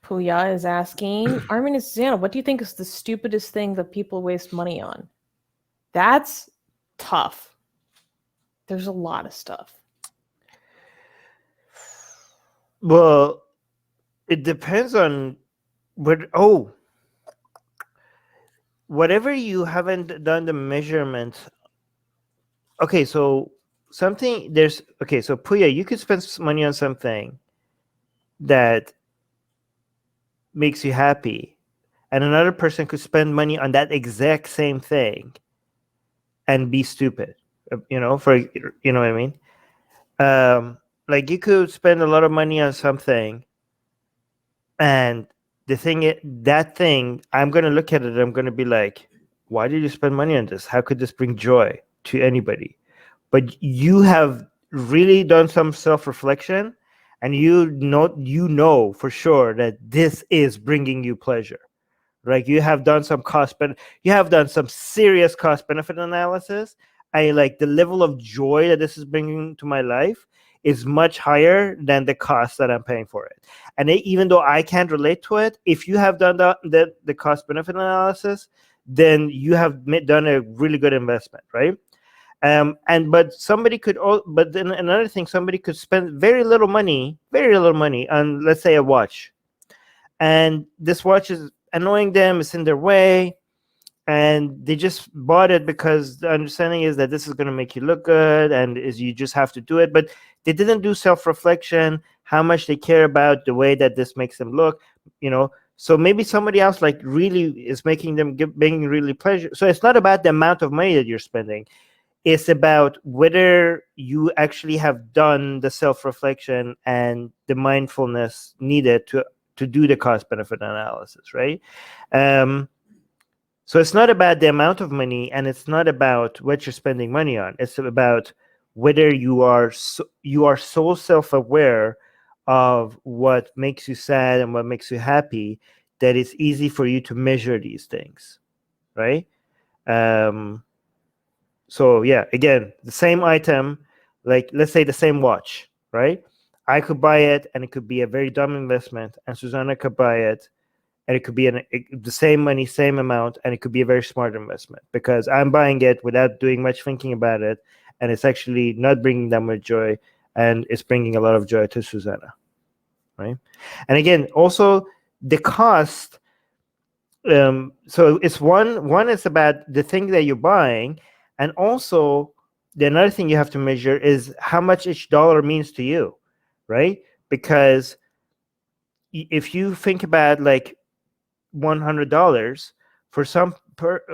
Puya is asking, Armin and Susanna, what do you think is the stupidest thing that people waste money on? That's tough. There's a lot of stuff. Well, it depends on whatever you haven't done the measurement. Okay, so so Puya, you could spend money on something that makes you happy, and another person could spend money on that exact same thing and be stupid. You know what I mean? Like, you could spend a lot of money on something, and that thing, I'm going to look at it, I'm going to be like, why did you spend money on this? How could this bring joy to anybody? But you have really done some self-reflection, and you know for sure that this is bringing you pleasure. Like, you have done some serious cost benefit analysis. Like, the level of joy that this is bringing to my life is much higher than the cost that I'm paying for it. And even though I can't relate to it, if you have done the cost benefit analysis, then you have done a really good investment, right? But then another thing, somebody could spend very little money on, let's say, a watch, and this watch is annoying them, it's in their way, and they just bought it because the understanding is that this is going to make you look good, and you just have to do it. But they didn't do self-reflection, how much they care about the way that this makes them look, so maybe somebody else like really is making them bringing really pleasure. So it's not about the amount of money that you're spending, it's about whether you actually have done the self-reflection and the mindfulness needed to do the cost-benefit analysis, right? So it's not about the amount of money, and it's not about what you're spending money on. It's about whether you are so self-aware of what makes you sad and what makes you happy that it's easy for you to measure these things, right? So yeah, again, the same item, like let's say the same watch, right? I could buy it and it could be a very dumb investment, and Susanna could buy it and it could be the same money, same amount, and it could be a very smart investment because I'm buying it without doing much thinking about it, and it's actually not bringing that much joy, and it's bringing a lot of joy to Susanna, right? And again, also the cost. So it's one is about the thing that you're buying, and also the another thing you have to measure is how much each dollar means to you, right? Because if you think about like $100 for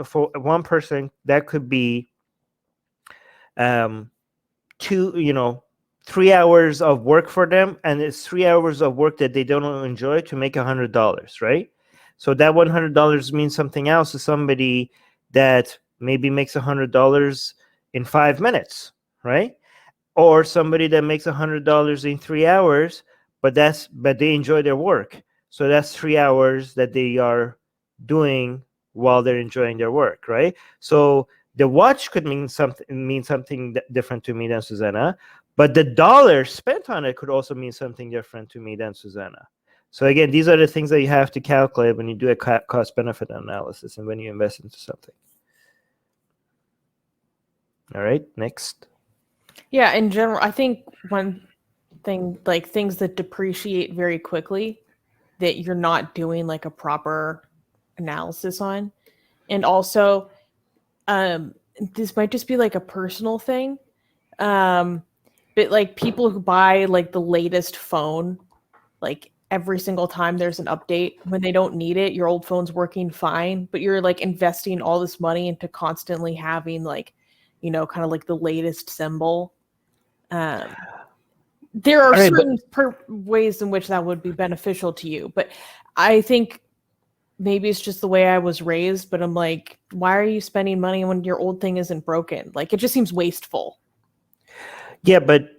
for one person, that could be 3 hours of work for them, and it's 3 hours of work that they don't enjoy to make $100, right? So that $100 means something else to somebody that maybe makes $100 in 5 minutes, right? Or somebody that makes $100 in 3 hours, but they enjoy their work. So that's 3 hours that they are doing while they're enjoying their work, right? So the watch could mean something different to me than Susanna, but the dollar spent on it could also mean something different to me than Susanna. So again, these are the things that you have to calculate when you do a cost-benefit analysis and when you invest into something. All right, next. Yeah, in general, I think one thing, like things that depreciate very quickly that you're not doing like a proper analysis on. And also, this might just be like a personal thing. But like people who buy like the latest phone, like every single time there's an update when they don't need it, your old phone's working fine, but you're like investing all this money into constantly having like, kind of like the latest symbol. There are certain ways in which that would be beneficial to you, but I think maybe it's just the way I was raised, but I'm like, why are you spending money when your old thing isn't broken? Like, it just seems wasteful. Yeah, but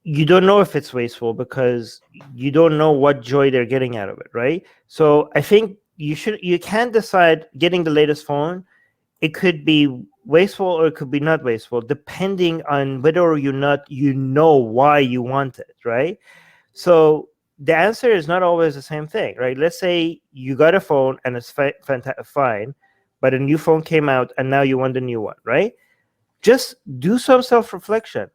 you don't know if it's wasteful because you don't know what joy they're getting out of it, right? So I think you can decide getting the latest phone. It could be wasteful or it could be not wasteful, depending on whether or not you know why you want it, right? So the answer is not always the same thing, right? Let's say you got a phone and it's fine, but a new phone came out and now you want a new one, right? Just do some self-reflection.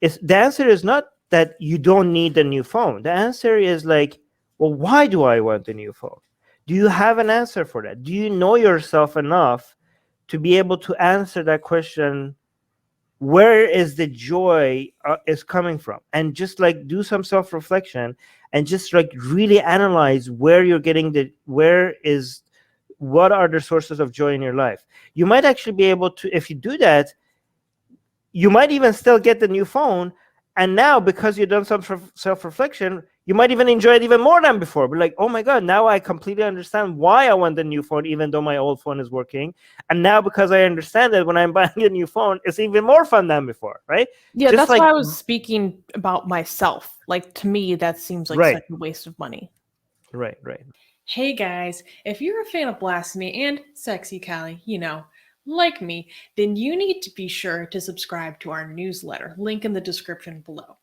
The answer is not that you don't need a new phone. The answer is like, well, why do I want a new phone? Do you have an answer for that? Do you know yourself enough to be able to answer that question? Where is the joy is coming from? And just like do some self-reflection and just like really analyze where you're getting what are the sources of joy in your life. You might actually be able to, if you do that, you might even still get the new phone. And now, because you've done some self-reflection, you might even enjoy it even more than before. But like, oh my God, now I completely understand why I want the new phone, even though my old phone is working. And now, because I understand that when I'm buying a new phone, it's even more fun than before, right? Yeah, Just that's like, why I was speaking about myself. Like, to me, that seems like right, such a waste of money. right. Hey guys, if you're a fan of Blasphemy and Sexy Callie, like me, then you need to be sure to subscribe to our newsletter, link in the description below.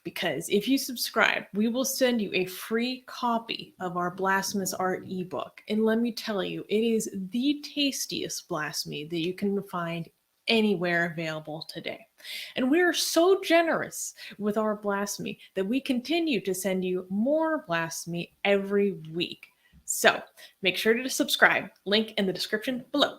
Because if you subscribe, we will send you a free copy of our Blasphemous Art ebook. And let me tell you, it is the tastiest blasphemy that you can find anywhere available today. And we are so generous with our blasphemy that we continue to send you more blasphemy every week. So make sure to subscribe, link in the description below.